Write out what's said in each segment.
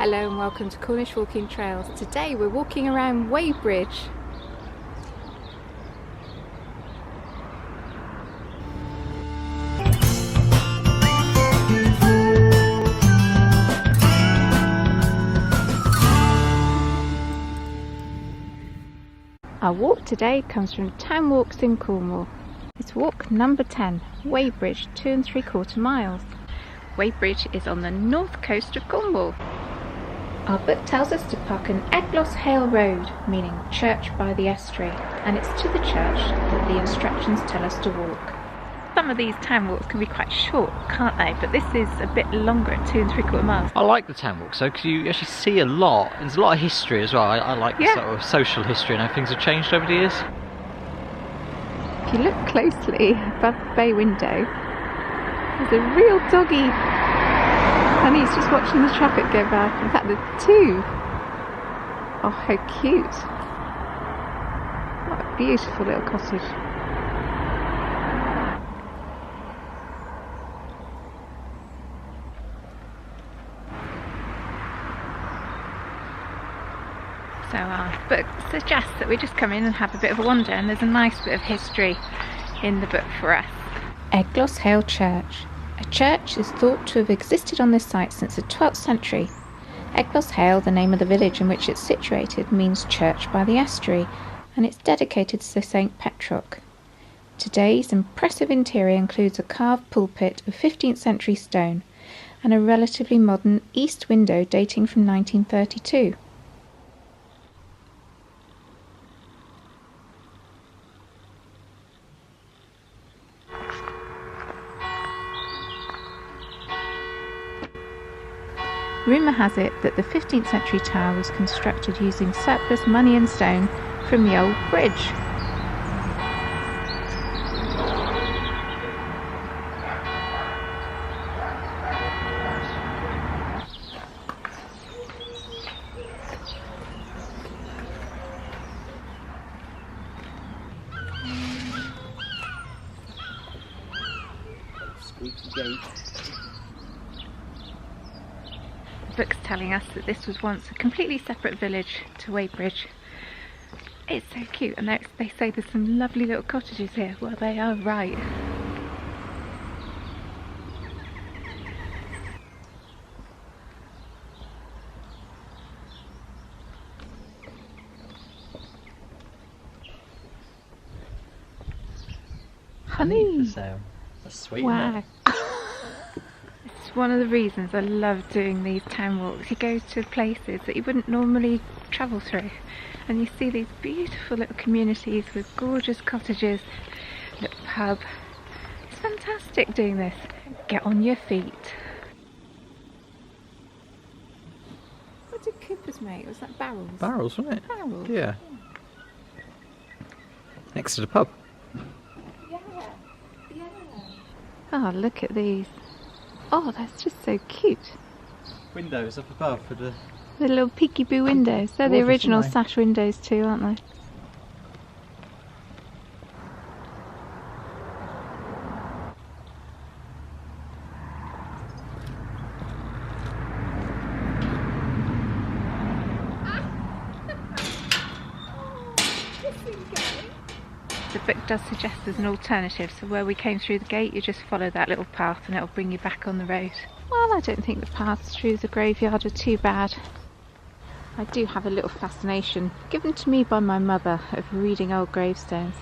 Hello and welcome to Cornish Walking Trails. Today we're walking around Wadebridge. Our walk today comes from Town Walks in Cornwall. It's walk number 10, Wadebridge, 2 3/4 miles. Wadebridge is on the north coast of Cornwall. Our book tells us to park on Egloshayle Road, meaning church by the estuary, and it's to the church that the instructions tell us to walk. Some of these town walks can be quite short, can't they? But this is a bit longer at 2 3/4 miles. I like the town walks though, because you actually see a lot. There's a lot of history as well. I like the sort of social history and how things have changed over the years. If you look closely above the bay window, there's a real doggy. And he's just watching the traffic go by. In fact, there's two. Oh, how cute. What a beautiful little cottage. So our book suggests that we just come in and have a bit of a wander, and there's a nice bit of history in the book for us. Egloshayle Church. A church is thought to have existed on this site since the 12th century. Egloshayle, the name of the village in which it's situated, means church by the estuary, and it's dedicated to St. Petroc. Today's impressive interior includes a carved pulpit of 15th century stone and a relatively modern east window dating from 1932. Rumour has it that the 15th century tower was constructed using surplus money and stone from the old bridge. Squeaky gate. The book's telling us that this was once a completely separate village to Wadebridge. It's so cute, and they say there's some lovely little cottages here. Well, they are right. Honey for sale. That's sweet. Wow. It's one of the reasons I love doing these town walks. You go to places that you wouldn't normally travel through, and you see these beautiful little communities with gorgeous cottages, little pub. It's fantastic doing this. Get on your feet. What did Coopers make? Was that barrels? Barrels, wasn't it? Barrels. Yeah. Next to the pub. Yeah. Oh, look at these. Oh, that's just so cute. Windows up above for the little peekaboo windows. They're the Gorgeous, original aren't they? sash windows too, aren't they? The book does suggest there's an alternative, so where we came through the gate you just follow that little path and it'll bring you back on the road. Well, I don't think the paths through the graveyard are too bad. I do have a little fascination, given to me by my mother, of reading old gravestones.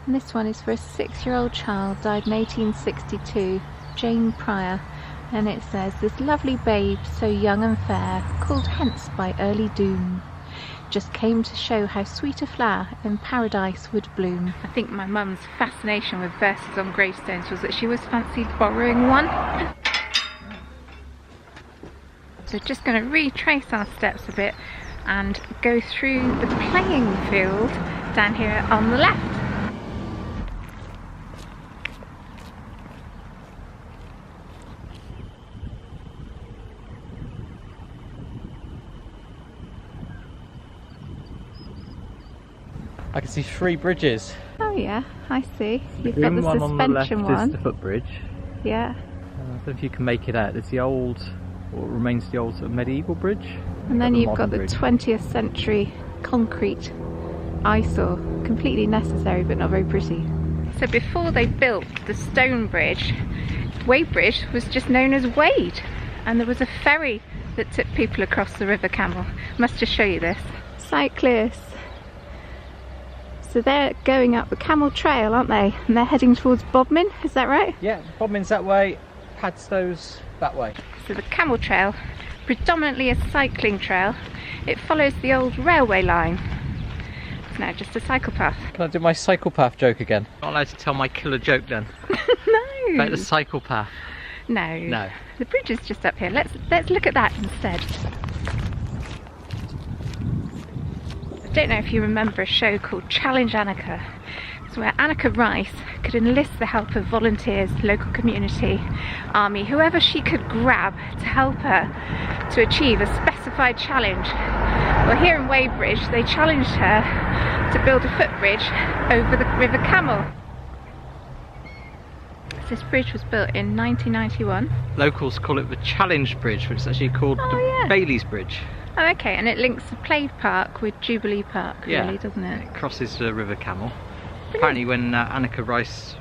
And this one is for a 6-year-old child, died in 1862, Jane Pryor. And it says, "This lovely babe, so young and fair, called hence by early doom, just came to show how sweet a flower in paradise would bloom." I think my mum's fascination with verses on gravestones was that she always fancied borrowing one. So just going to retrace our steps a bit and go through the playing field down here on the left. I can see 3 bridges. Oh yeah, I see. You've The got green the one on the left suspension is one. the footbridge. Yeah. I don't know if you can make it out. There's the old what remains the old sort of medieval bridge. And then you've got the bridge. 20th century concrete eyesore, completely necessary but not very pretty. So before they built the stone bridge, Wadebridge was just known as Wade, and there was a ferry that took people across the River Camel. Must just show you this. Cyclists. So they're going up the Camel Trail, aren't they? And they're heading towards Bodmin, is that right? Yeah, Bodmin's that way, Padstow's that way. So the Camel Trail, predominantly a cycling trail, it follows the old railway line. It's now just a cycle path. Can I do my cycle path joke again? Not allowed to tell my killer joke then. No. About the cycle path. No. No. The bridge is just up here. Let's look at that instead. I don't know if you remember a show called Challenge Anneka. It's where Anneka Rice could enlist the help of volunteers, local community, army, whoever she could grab to help her to achieve a specified challenge. Well, here in Wadebridge, they challenged her to build a footbridge over the River Camel. This bridge was built in 1991. Locals call it the Challenge Bridge, which is actually called the Bailey's Bridge. Oh, okay, and it links the Play Park with Jubilee Park, really, doesn't it? It crosses the River Camel. Apparently when Anneka Rice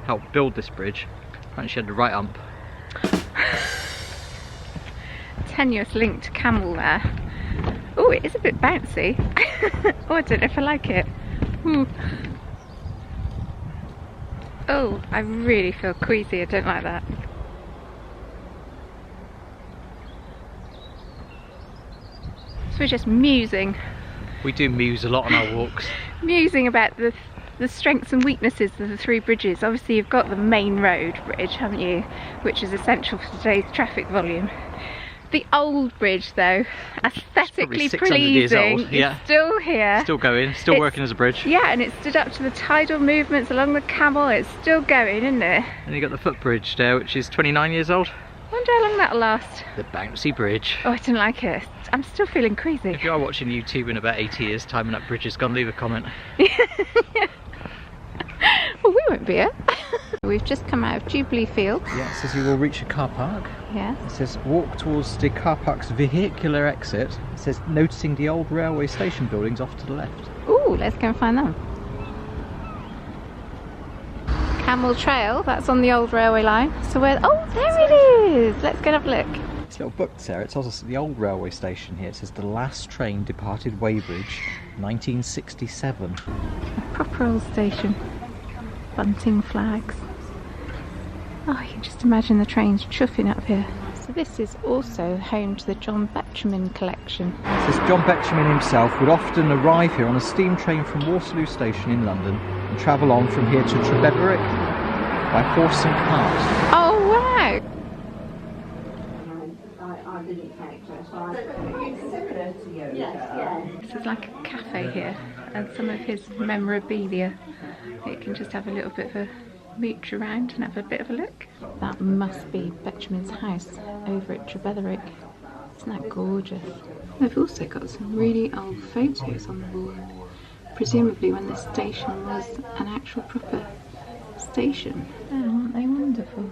helped build this bridge, apparently she had the right ump. Tenuous link to camel there. Oh, it is a bit bouncy. Oh, I don't know if I like it. Ooh. Oh, I really feel queasy, I don't like that. So we're just musing. We do muse a lot on our walks. Musing about the strengths and weaknesses of the three bridges. Obviously you've got the main road bridge, haven't you, which is essential for today's traffic volume. The old bridge though, aesthetically pleasing, is still here. Still going, still working as a bridge. Yeah, and it stood up to the tidal movements along the Camel. It's still going, isn't it? And you got the footbridge there, which is 29 years old. Wonder how long that'll last. The bouncy bridge. Oh, I didn't like it. I'm still feeling queasy. If you are watching YouTube in about 80 years time and that bridge is gone, leave a comment. Well, we won't be here. We've just come out of Jubilee Field. Yeah, it says you will reach a car park. Yeah. It says walk towards the car park's vehicular exit. It says noticing the old railway station buildings off to the left. Ooh, let's go and find them. Camel Trail, that's on the old railway line. So where, oh, there it is. Let's go and have a look. This little book there, it tells us the old railway station here. It says the last train departed Wadebridge, 1967. A proper old station. Bunting flags. Oh, you can just imagine the trains chuffing up here. So this is also home to the John Betjeman collection. It says John Betjeman himself would often arrive here on a steam train from Waterloo Station in London and travel on from here to Wadebrigde by horse and cart. Oh wow! This is like a cafe here, and some of his memorabilia. You can just have a little bit of a mooch around and have a bit of a look. That must be Betjeman's house over at Wadebrigde. Isn't that gorgeous? They've also got some really old photos on the wall, presumably when this station was an actual proper station. Oh, aren't they wonderful?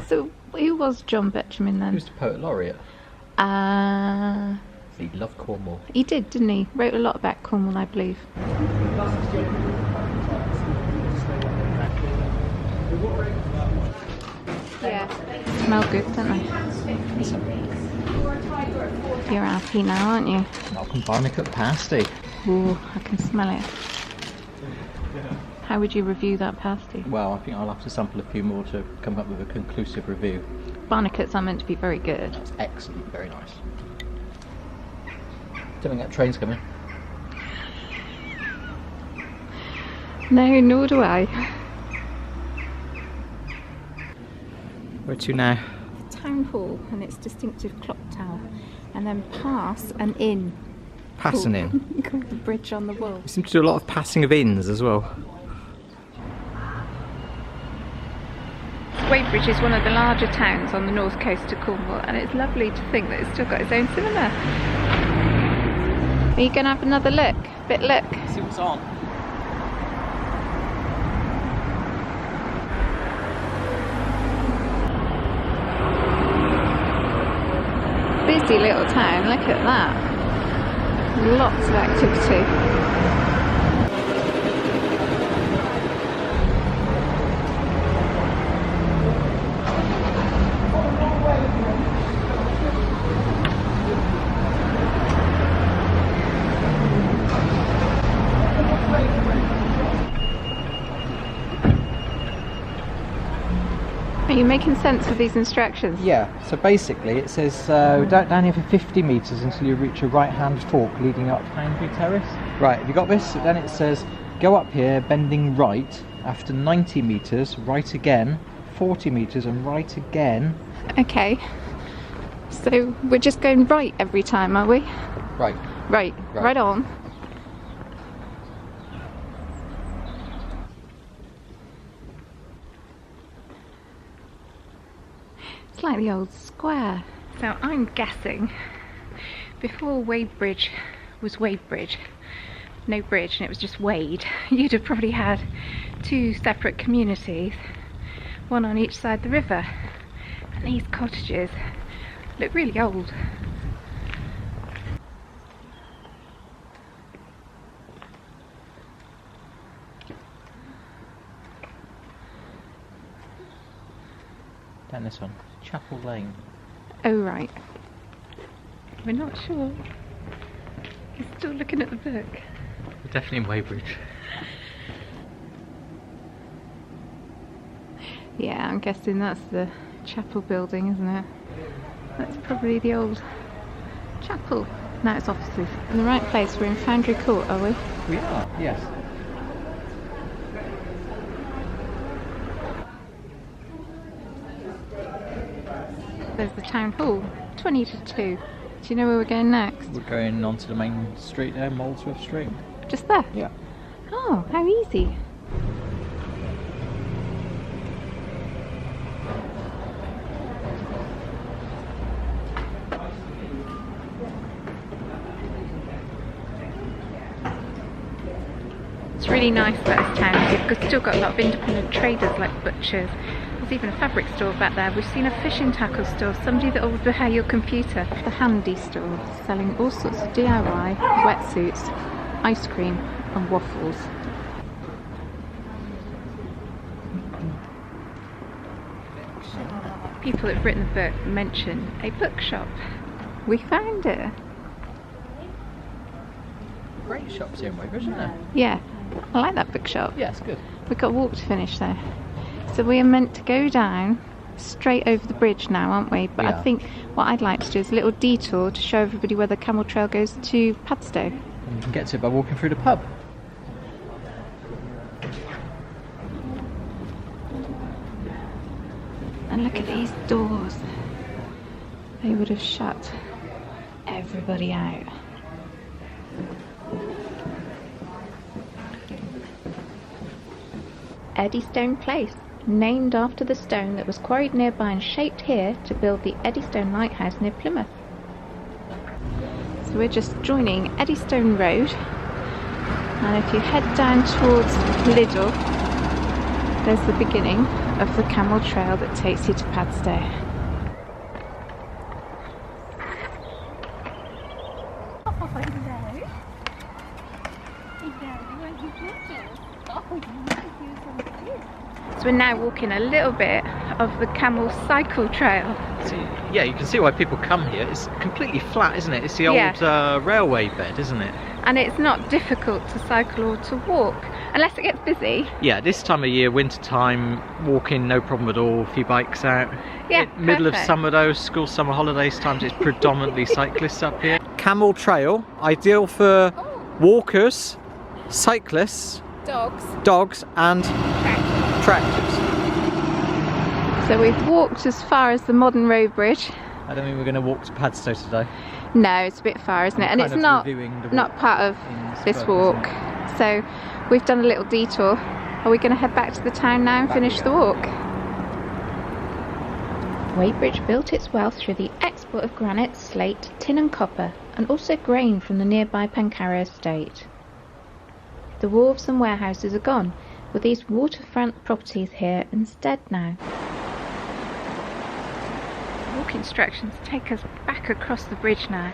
So, who was John Betjeman then? He was the poet laureate. He loved Cornwall. He did, didn't he? Wrote a lot about Cornwall, I believe. Yeah, smell good, don't they? You're happy now, aren't you? Malcolm Barnicott pasty. Ooh, I can smell it. How would you review that pasty? Well, I think I'll have to sample a few more to come up with a conclusive review. Barnicotts are meant to be very good. That's excellent, very nice. Don't think that train's coming. No, nor do I. Where to now? The town hall and its distinctive clock tower, and then pass an inn. Passing in. Called the Bridge on the Wall. We seem to do a lot of passing of inns as well. Wadebridge is one of the larger towns on the north coast of Cornwall, and it's lovely to think that it's still got its own cinema. Are you going to have another look? Bit look? See what's on. busy little town, look at that. Lots of activity. Are you making sense of these instructions? Yeah, so basically it says down here for 50 metres until you reach a right hand fork leading up Foundry Terrace. Right, have you got this? Then it says go up here bending right after 90 metres, right again, 40 metres and right again. Okay, so we're just going right every time, are we? Right. Right on. It's like the old square. So I'm guessing before Wadebridge was Wadebridge, no bridge, and it was just Wade, you'd have probably had two separate communities, one on each side of the river. And these cottages look really old. Down this one, Chapel Lane. Oh right. We're not sure. He's still looking at the book. We're definitely in Wadebridge. Yeah, I'm guessing that's the chapel building, isn't it? That's probably the old chapel. Now it's offices. In the right place, we're in Foundry Court, are we? We are, yes. There's the town hall, 20 to 2. Do you know where we're going next? We're going onto the main street there, Molesworth Street. Just there? Yeah. Oh, how easy. It's really nice about this town. We've still got a lot of independent traders like butchers. There's even a fabric store back there. We've seen a fishing tackle store, somebody that will repair your computer. The handy store, selling all sorts of DIY, wetsuits, ice cream and waffles. People that have written the book mention a bookshop. We found it. Great shops here in Wadebridge, isn't there? Yeah, I like that bookshop. Yeah, it's good. We've got a walk to finish there. So we are meant to go down straight over the bridge now, aren't we? But Yeah. I think what I'd like to do is a little detour to show everybody where the Camel Trail goes to Padstow. And you can get to it by walking through the pub. And look at these doors. They would have shut everybody out. Eddystone Place, named after the stone that was quarried nearby and shaped here to build the Eddystone Lighthouse near Plymouth. So we're just joining Eddystone Road, and if you head down towards Liddell, there's the beginning of the Camel Trail that takes you to Padstow. So we're now walking a little bit of the Camel Cycle Trail. See, yeah, you can see why people come here. It's completely flat, isn't it? It's the old railway bed, isn't it? And it's not difficult to cycle or to walk, unless it gets busy. Yeah, this time of year, winter time, walking no problem at all. A few bikes out. Yeah, Middle of perfect. summer though, school summer holidays times, it's predominantly cyclists up here. Camel Trail, ideal for walkers, cyclists, dogs and tractors. So we've walked as far as the modern road bridge. I don't think we're going to walk to Padstow today. No, it's a bit far, isn't it? And it's not part of this walk. So we've done a little detour. Are we going to head back to the town now and finish the walk? Wadebridge built its wealth through the export of granite, slate, tin and copper, and also grain from the nearby Pencarrow estate. The wharves and warehouses are gone, with these waterfront properties here instead now. walk instructions take us back across the bridge now.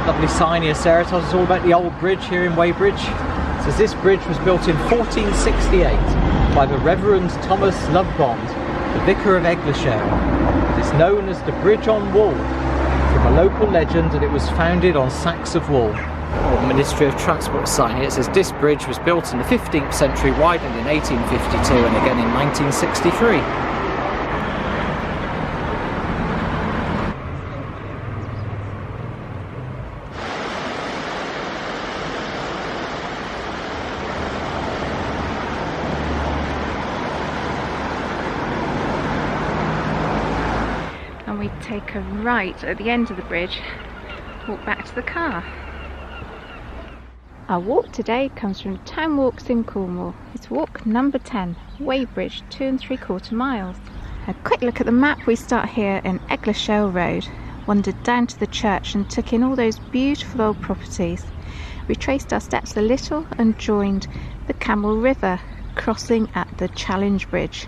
Lovely sign here, Sarah tells us all about the old bridge here in Wadebrigde. It says this bridge was built in 1468 by the Reverend Thomas Lovebond, the Vicar of Egloshayle. It is known as the Bridge on Wall from a local legend, and it was founded on sacks of wool. The Ministry of Transport sign here, it says this bridge was built in the 15th century, widened in 1852 and again in 1963. And we take a right at the end of the bridge, walk back to the car. Our walk today comes from Town Walks in Cornwall. It's walk number 10, Wadebrigde, 2 3/4 miles. A quick look at the map. We start here in Egloshayle Road, wandered down to the church and took in all those beautiful old properties. We traced our steps a little and joined the Camel River, crossing at the Challenge Bridge.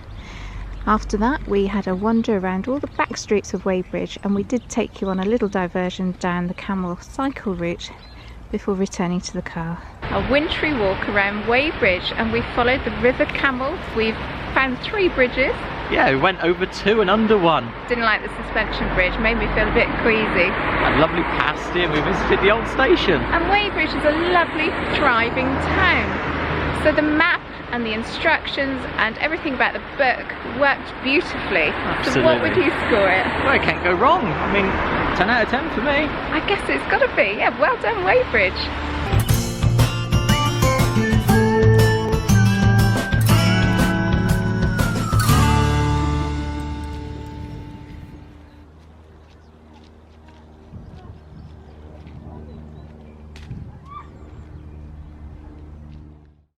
After that we had a wander around all the back streets of Wadebrigde, and we did take you on a little diversion down the camel cycle route before returning to the car. A wintry walk around Wadebrigde, and we followed the River Camel. We've found 3 bridges. Yeah, we went over 2 and under 1. Didn't like the suspension bridge, made me feel a bit queasy. Had lovely pasty, and we visited the old station. And Wadebrigde is a lovely, thriving town. So the map and the instructions and everything about the book worked beautifully. Absolutely. So what would you score it? Well, it can't go wrong. I mean, 10 out of 10 for me. I guess it's got to be. Yeah, well done, Wadebrigde.